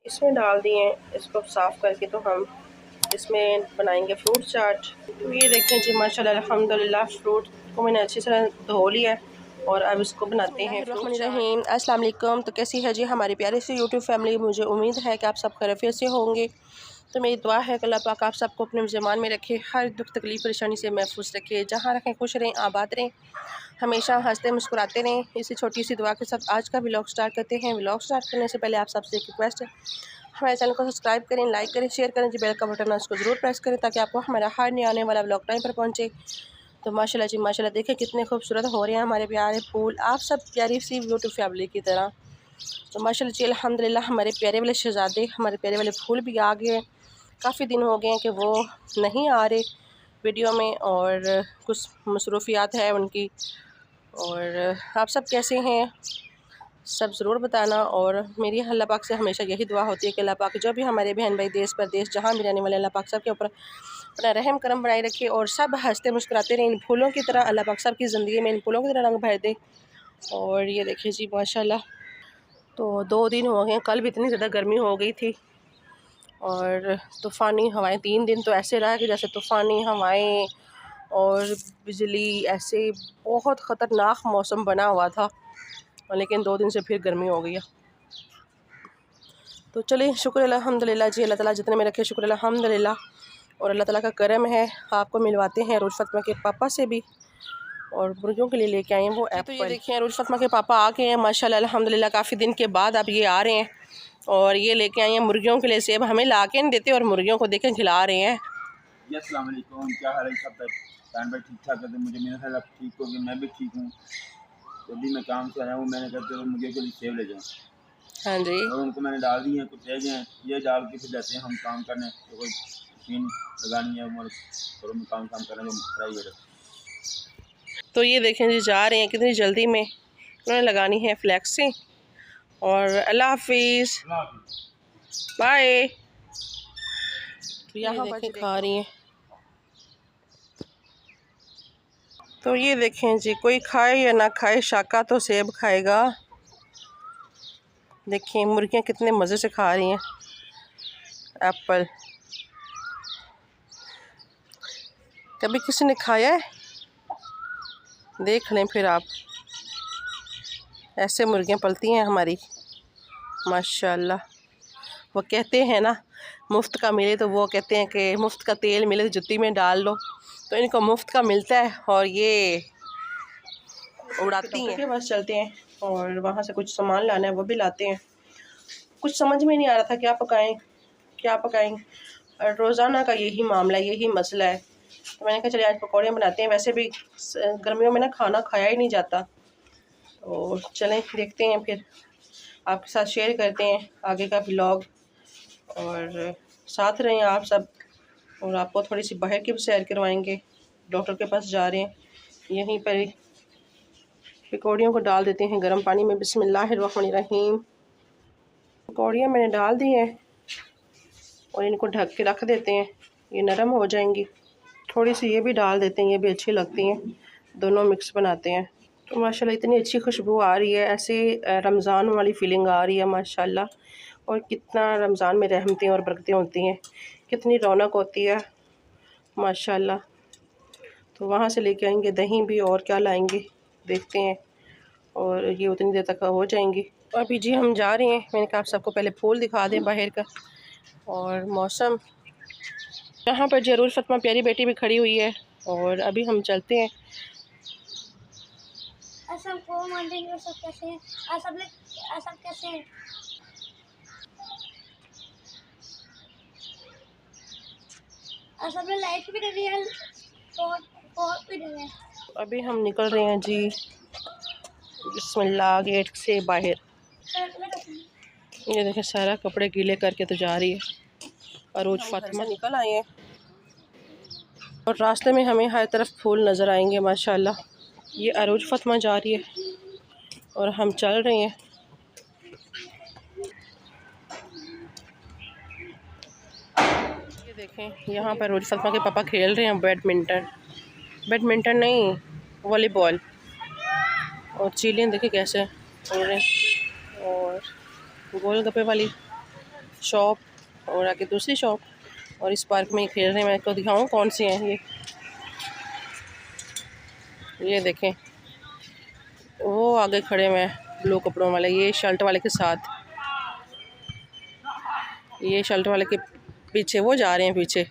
इसमें डाल दिए। इसको साफ़ करके तो हम इसमें बनाएंगे फ्रूट चाट। तो ये देखें जी माशाल्लाह अल्हम्दुलिल्लाह फ्रूट को मैंने अच्छी तरह धो लिया है और अब इसको बनाते हैं फ्रूट चाट। अस्सलाम वालेकुम। तो कैसी है जी हमारी प्यारी सी यूट्यूब फैमिली। मुझे उम्मीद है कि आप सब खैरियत से होंगे। तो मेरी दुआ है कि अल्लाह पाक आप सबको अपने ज़मान में रखे, हर दुख तकलीफ़ परेशानी से महफूज रखे, जहाँ रखें खुश रहें, आबाद रहें, हमेशा हंसते मुस्कुराते रहें। इसी छोटी सी दुआ के साथ आज का व्लॉग स्टार्ट करते हैं। व्लॉग स्टार्ट करने से पहले आप सबसे एक रिक्वेस्ट है, हमारे चैनल को सब्सक्राइब करें, लाइक करें, शेयर करें, जी बेल का बटन है उसको ज़रूर प्रेस करें ताकि आपको हमारा हर नया आने वाला व्लॉग टाइम पर पहुँचे। तो माशाल्लाह जी माशाल्लाह देखें कितने खूबसूरत हो रहे हैं हमारे प्यारे फूल, आप सब प्यारी सी यूट्यूब फैमिली की तरह। तो माशाल्लाह जी अल्हम्दुलिल्लाह हमारे प्यारे वाले शहज़ादे, हमारे प्यारे वाले फूल भी आ गए हैं। काफ़ी दिन हो गए हैं कि वो नहीं आ रहे वीडियो में और कुछ मसरूफियात है उनकी। और आप सब कैसे हैं सब ज़रूर बताना। और मेरी अल्लाह पाक से हमेशा यही दुआ होती है कि अल्लाह पाक जो भी हमारे बहन भाई देश परदेश जहाँ भी रहने वाले, अल्लाह पाक सब के ऊपर अपना रहम करम बनाए रखे और सब हंसते मुस्कुराते रहें। इन फूलों की तरह अल्लाह पाक सब की ज़िंदगी में इन फूलों की तरह रंग भर दे। और ये देखिए जी माशाल्लाह, तो 2 दिन हो गए, कल भी इतनी ज़्यादा गर्मी हो गई थी और तूफ़ानी हवाएं 3 दिन तो ऐसे रहा कि जैसे तूफ़ानी हवाएं और बिजली, ऐसे बहुत ख़तरनाक मौसम बना हुआ था। लेकिन 2 दिन से फिर गर्मी हो गई है। तो चलिए शुक्र अल्हम्दुलिल्लाह जी, अल्लाह ताला जितने में रखे शुक्र अल्हम्दुलिल्लाह। और अल्लाह ताला का करम है, आपको मिलवाते हैं रोज़ फ़ातिमा के पापा से भी और मुर्गियों के लिए लेके आए हैं वो एप्पल। तो ये देखिए रोज़ फ़ातिमा के पापा आ गए हैं माशाल्लाह अल्हम्दुलिल्लाह, काफ़ी दिन के बाद अब ये आ रहे हैं और ये लेके आए हैं मुर्गियों के लिए सेब। हमें ला के नहीं देते और मुर्गियों को देखें खिला रहे हैं। अस्सलाम वालेकुम, क्या हाल है सब? बहन भाई ठीक ठाक है? तो मुझे मेरा ख्याल आप ठीक हो गए, मैं भी ठीक हूँ। जब भी मैं काम से आया हूँ मैंने कहा चलो मुर्गे के लिए सेब ले जाऊँ। हाँ जी, और उनको मैंने डाल दिए हैं, कुछ रह गए हैं, ये डाल के फिर जाते हैं हम काम करने। तो कोई मशीन लगानी है हमारे घरों में काम करना जो प्राइवेट। तो ये देखें जी जा रहे हैं कितनी जल्दी में, उन्होंने लगानी है फ्लैक्सी। और अल्लाह हाफिज़, बाय। तो यहाँ पर खा रही हैं। तो ये देखें जी, कोई खाए या ना खाए शाका तो सेब खाएगा। देखिए मुर्गियाँ कितने मज़े से खा रही हैं एप्पल। कभी किसी ने खाया है? देख लें फिर आप, ऐसे मुर्गियाँ पलती हैं हमारी माशाल्लाह। वो कहते हैं ना मुफ्त का मिले तो वो कहते हैं कि मुफ्त का तेल मिले तो जुत्ती में डाल लो। तो इनको मुफ्त का मिलता है और ये उड़ाती हैं। के पास चलते हैं और वहाँ से कुछ सामान लाना है, वो भी लाते हैं। कुछ समझ में नहीं आ रहा था क्या पकाएं क्या पकाएं। और रोज़ाना का यही मामला, यही मसला है। तो मैंने कहा चलिए आज पकौड़े बनाते हैं। वैसे भी गर्मियों में ना खाना खाया ही नहीं जाता। तो चलें देखते हैं, फिर आपके साथ शेयर करते हैं आगे का व्लॉग और साथ रहें आप सब। और आपको थोड़ी सी बाहर की भी सैर करवाएंगे। डॉक्टर के पास जा रहे हैं, यहीं पर ही पकौड़ियों को डाल देते हैं गर्म पानी में। बिस्मिल्लाहिर्रहमानिर्रहीम। पकौड़ियाँ मैंने डाल दी हैं और इनको ढक के रख देते हैं, ये नरम हो जाएंगी। थोड़ी सी ये भी डाल देते हैं, ये भी अच्छी लगती हैं, दोनों मिक्स बनाते हैं। तो माशाल्लाह इतनी अच्छी खुशबू आ रही है, ऐसे रमज़ान वाली फ़ीलिंग आ रही है माशाल्लाह। और कितना रमज़ान में रहमतें और बरकतें होती हैं, कितनी रौनक होती है माशाल्लाह। तो वहाँ से लेके आएंगे दही भी, और क्या लाएंगे देखते हैं। और ये उतनी देर तक हो जाएंगी। तो अभी जी हम जा रहे हैं। मैंने कहा आप सबको पहले फूल दिखा दें बाहर का और मौसम। यहाँ पर जरूर फ़ातिमा प्यारी बेटी भी खड़ी हुई है और अभी हम चलते हैं। सब कैसे हैं? सब कैसे हैं? सब लाइट भी डली है, बहुत भी डले। अभी हम निकल रहे हैं जी बिस्मिल्लाह गेट से बाहर। ये देखें सारा कपड़े गीले करके तो जा रही है। अरूज फ़ातिमा निकल आए हैं और रास्ते में हमें हर तरफ फूल नज़र आएंगे माशाल्लाह। ये अरूज फ़ातिमा जा रही है और हम चल रहे हैं। ये देखें यहाँ पर अरूज फ़ातिमा के पापा खेल रहे हैं बैडमिंटन नहीं, वॉलीबॉल। और चीलें देखिए कैसे उड़ रहे हैं। और गोलगप्पे वाली शॉप और आगे दूसरी शॉप, और इस पार्क में खेल रहे हैं। मैं आपको दिखाऊँ कौन सी हैं ये देखें, वो आगे खड़े हुए हैं ब्लू कपड़ों वाले, ये शर्ट वाले के साथ, ये शर्ट वाले के पीछे वो जा रहे हैं पीछे।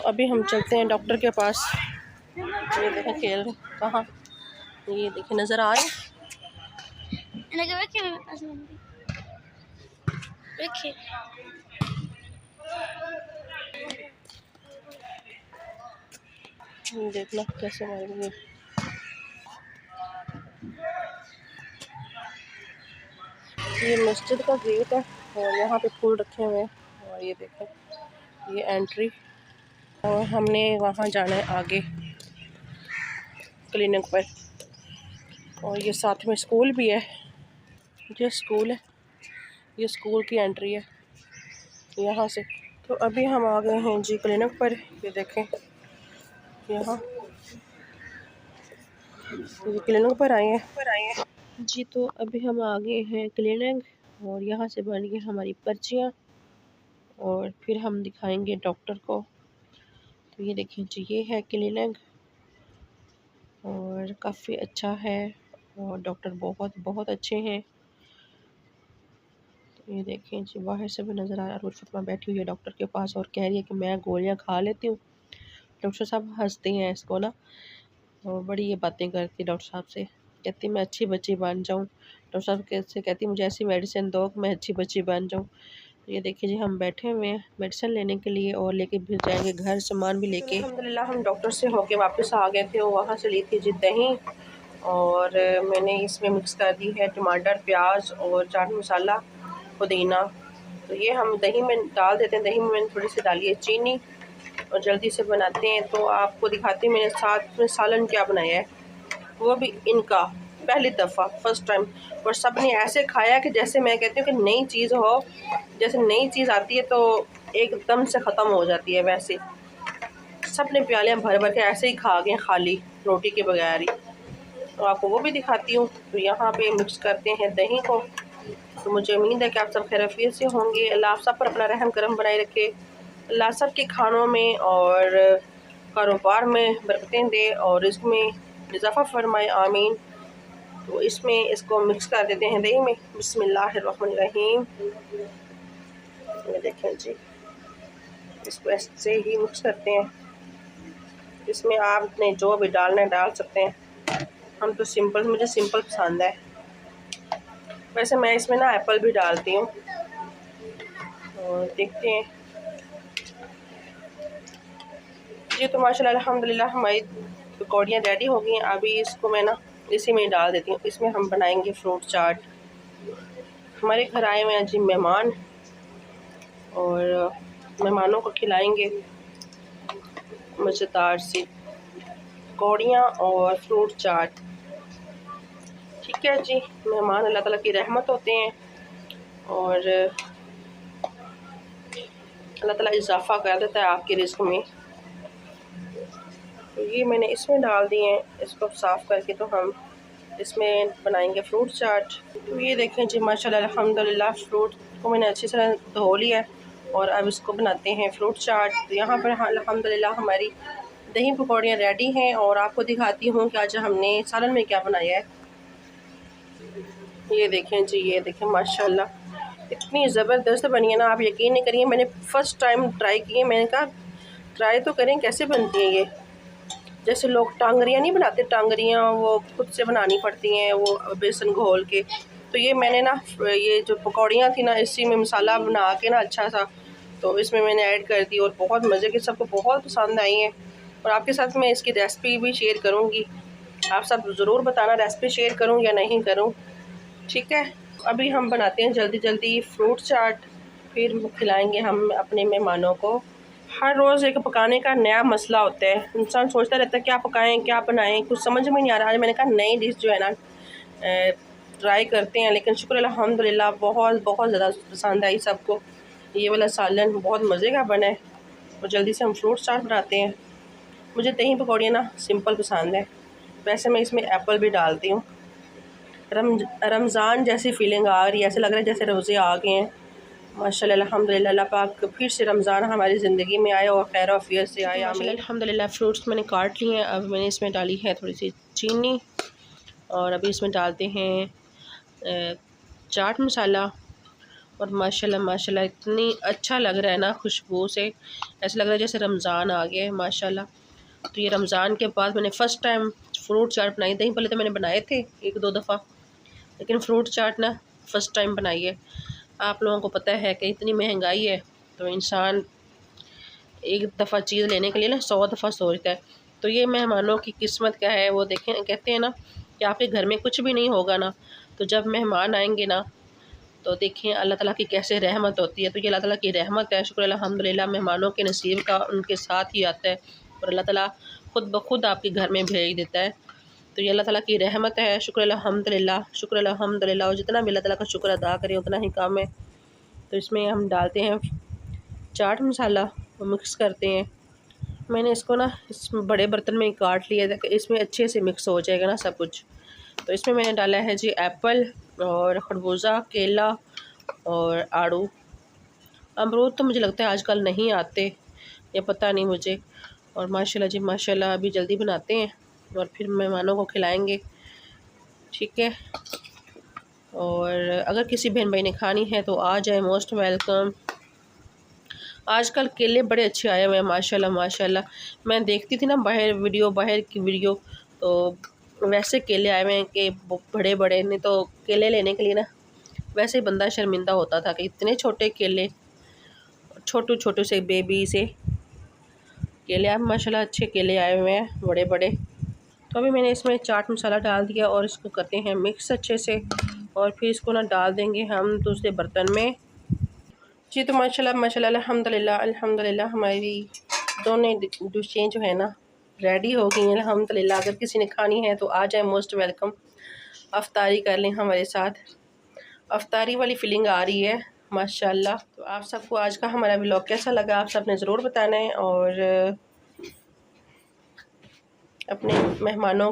अभी हम चलते हैं डॉक्टर के पास। ये देखें खेल रहे कहाँ, ये देखें नज़र आ रहे हैं। देखना कैसे मारेंगे। ये मस्जिद का गेट है और यहाँ पे फूल रखे हुए हैं, और ये देखें ये एंट्री, और हमने वहाँ जाना है आगे क्लिनिक पर। और ये साथ में स्कूल भी है, ये स्कूल है, ये स्कूल की एंट्री है यहाँ से। तो अभी हम आ गए हैं जी क्लिनिक पर। ये देखें यहाँ ये क्लिनिक पर आए हैं जी। तो अभी हम आ गए हैं क्लिनिक, और यहाँ से बन गई हमारी पर्चियाँ, और फिर हम दिखाएंगे डॉक्टर को। तो ये देखें जी ये है क्लिनिक, और काफ़ी अच्छा है, और डॉक्टर बहुत बहुत अच्छे हैं। तो ये देखें जी बाहर से भी नज़र आ रहा है। और फतमा बैठी हुई है डॉक्टर के पास और कह रही है कि मैं गोलियां खा लेती हूँ। डॉक्टर साहब हंसते हैं इसको ना, और बड़ी ये बातें करती डॉक्टर साहब से, कहती मैं अच्छी बच्ची बन जाऊँ। डॉक्टर साहब कैसे कहती मुझे ऐसी मेडिसिन दो कि मैं अच्छी बच्ची बन जाऊँ। ये देखिए जी हम बैठे हुए हैं मेडिसिन लेने के लिए, और लेके फिर जाएंगे घर, सामान भी लेके। अल्हम्दुलिल्लाह हम डॉक्टर से होके वापस आ गए थे, वहाँ से ली थी जी दही, और मैंने इसमें मिक्स कर दी है टमाटर, प्याज और चाट मसाला, पुदीना। तो ये हम दही में डाल देते हैं। दही में मैंने थोड़ी सी डाली है चीनी, और जल्दी से बनाते हैं। तो आपको दिखाती हूँ मैंने साथ में सालन क्या बनाया है, वो भी इनका पहली दफ़ा फर्स्ट टाइम। और सब ने ऐसे खाया कि जैसे मैं कहती हूँ कि नई चीज़ हो, जैसे नई चीज़ आती है तो एकदम से ख़त्म हो जाती है, वैसे सब ने प्यालियाँ भर भर के ऐसे ही खा गए खाली रोटी के बगैर ही। तो आपको वो भी दिखाती हूँ। तो यहाँ पे मिक्स करते हैं दही को। तो मुझे उम्मीद है कि आप सब खैरियत से होंगे। अल्लाह आप सब पर अपना रहम करम बनाए रखे। अल्लाह सब के खानों में और कारोबार में बरकतें दे और इसमें इजाफ़ा फरमाए, आमीन। तो इसमें इसको मिक्स कर देते हैं दही में। बिस्मिल्लाहिर्रहमानिर्रहीम। ये देखें जी इसको ऐसे ही मिक्स करते हैं। इसमें आपने जो भी डालना है डाल सकते हैं। हम तो सिंपल, मुझे सिंपल पसंद है। वैसे मैं इसमें ना एप्पल भी डालती हूँ, और देखते हैं जी। तो माशाल्लाह अल्हम्दुलिल्लाह हमारी पकौड़ियाँ रेडी हो गई हैं। अभी इसको मैं ना इसी में डाल देती हूँ। इसमें हम बनाएंगे फ्रूट चाट। हमारे घर आए हुए हैं जी मेहमान, और मेहमानों को खिलाएंगे मज़ेदार सी पकौड़ियाँ और फ्रूट चाट। ठीक है जी, मेहमान अल्लाह ताला की रहमत होते हैं, और अल्लाह ताला इजाफ़ा कर देता है आपके रिज़्क़ में। तो ये मैंने इसमें डाल दिए हैं। इसको साफ़ करके तो हम इसमें बनाएंगे फ्रूट चाट। तो ये देखें जी माशाल्लाह अल्हम्दुलिल्लाह फ्रूट को मैंने अच्छी तरह धो लिया है, और अब इसको बनाते हैं फ्रूट चाट। तो यहाँ पर अल्हम्दुलिल्लाह हमारी दही पकौड़ियाँ रेडी हैं, और आपको दिखाती हूँ कि आज हमने सालन में क्या बनाया है। ये देखें जी, ये देखें माशाल्लाह इतनी ज़बरदस्त बनी है ना, आप यकीन नहीं करिए। मैंने फ़र्स्ट टाइम ट्राई की है। मैंने कहा ट्राई तो करें कैसे बनती हैं ये। जैसे लोग टांगरियाँ नहीं बनाते, टांगरियाँ वो खुद से बनानी पड़ती हैं वो बेसन घोल के। तो ये मैंने ना ये जो पकौड़ियाँ थी ना, इसी में मसाला बना के ना अच्छा सा, तो इसमें मैंने ऐड कर दी, और बहुत मज़े की, सबको बहुत पसंद आई हैं। और आपके साथ मैं इसकी रेसिपी भी शेयर करूँगी। आप सब ज़रूर बताना रेसिपी शेयर करूँ या नहीं करूँ, ठीक है। अभी हम बनाते हैं जल्दी जल्दी फ्रूट चाट, फिर खिलाएँगे हम अपने मेहमानों को। हर रोज़ एक पकाने का नया मसला होता है। इंसान सोचता रहता है क्या पकाएं क्या बनाएं, कुछ समझ में नहीं आ रहा। आज मैंने कहा नई डिश जो है ना ट्राई करते हैं, लेकिन शुक्र अल्हम्दुलिल्लाह बहुत बहुत ज़्यादा पसंद आई सबको। ये वाला सालन बहुत मज़े का बना है। और जल्दी से हम फ्रूट चाट बनाते हैं। मुझे दही पकौड़ियाँ ना सिंपल पसंद है, वैसे मैं इसमें एप्पल भी डालती हूँ। रमज़ान जैसी फीलिंग आ रही है, ऐसे लग रहा है जैसे रोज़े आ गए हैं। माशाल्लाह अल्हम्दुलिल्लाह, अल्लाह पाक फिर से रमज़ान हमारी ज़िंदगी में आए और खैर आफियत से आए। माशाल्लाह अल्हम्दुलिल्लाह फ्रूट्स मैंने काट लिए हैं। अब मैंने इसमें डाली है थोड़ी सी चीनी और अभी इसमें डालते हैं चाट मसाला। और माशाल्लाह माशाल्लाह इतनी अच्छा लग रहा है ना, खुशबू से ऐसा लग रहा है जैसे रमज़ान आ गया है माशाल्लाह। तो ये रमज़ान के बाद मैंने फ़र्स्ट टाइम फ्रूट चाट बनाई। दही पहले तो मैंने बनाए थे 1-2 दफ़ा, लेकिन फ्रूट चाट ना फ़र्स्ट टाइम बनाई है। आप लोगों को पता है कि इतनी महंगाई है तो इंसान एक दफ़ा चीज़ लेने के लिए ना 100 दफ़ा सोचता है। तो ये मेहमानों की किस्मत क्या है, वो देखें, कहते हैं ना कि आपके घर में कुछ भी नहीं होगा ना, तो जब मेहमान आएंगे ना तो देखें अल्लाह ताला की कैसे रहमत होती है। तो ये अल्लाह ताला की रहमत है, शुक्र अल्हम्दुलिल्लाह। मेहमानों के नसीब का उनके साथ ही आता है और अल्लाह ताला खुद ब खुद आपके घर में भेज देता है। तो ये अल्लाह ताला की रहमत है, शुक्र अल्हम्दुलिल्लाह, शुक्र अल्हम्दुलिल्लाह। और जितना भी अल्लाह ताला का शुक्र अदा करें उतना ही कम है। तो इसमें हम डालते हैं चाट मसाला और मिक्स करते हैं। मैंने इसको ना इस बड़े बर्तन में काट लिया था कि इसमें अच्छे से मिक्स हो जाएगा ना सब कुछ। तो इसमें मैंने डाला है जी एप्पल और खरबूजा, केला और आड़ू। अमरूद तो मुझे लगता है आजकल नहीं आते, ये पता नहीं मुझे। और माशाल्लाह जी माशाल्लाह, अभी जल्दी बनाते हैं और फिर मेहमानों को खिलाएंगे, ठीक है। और अगर किसी बहन भाई ने खानी है तो आ जाए, मोस्ट वेलकम। आजकल केले बड़े अच्छे आए हुए हैं माशाल्लाह माशाल्लाह। मैं देखती थी ना बाहर की वीडियो, तो वैसे केले आए हुए हैं कि बड़े बड़े, नहीं तो केले लेने के लिए ना वैसे ही बंदा शर्मिंदा होता था कि इतने छोटे केले, छोटे छोटे से बेबी से केले। अब माशाल्लाह अच्छे केले आए हुए हैं बड़े बड़े। तो अभी मैंने इसमें चाट मसाला डाल दिया और इसको करते हैं मिक्स अच्छे से और फिर इसको ना डाल देंगे हम दूसरे बर्तन में जी। तो माशाल्लाह माशाल्लाह अल्हम्दुलिल्लाह अल्हम्दुलिल्लाह, हमारी दोनों डिशें जो है ना रेडी हो गई हैं अल्हम्दुलिल्लाह। अगर किसी ने खानी है तो आ जाए, मोस्ट वेलकम। अफ्तारी कर लें हमारे साथ, अफ्तारी वाली फीलिंग आ रही है माशाल्लाह। तो आप सबको आज का हमारा व्लॉग कैसा लगा आप सब ने ज़रूर बताना है। और अपने मेहमानों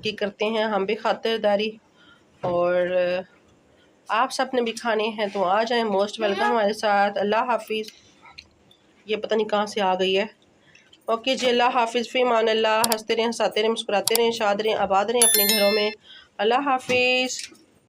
की करते हैं हम भी खातिरदारी, और आप सब ने भी खाने हैं तो आ जाएं, मोस्ट वेलकम हमारे साथ। अल्लाह हाफिज़। ये पता नहीं कहाँ से आ गई है। ओके जी, अल्लाह हाफिज़, फ़ी अमान अल्लाह। हंसते रहें, हंसाते रहें, मुस्कुराते रहें, शाद रहें, आबाद रहें अपने घरों में। अल्लाह हाफिज़।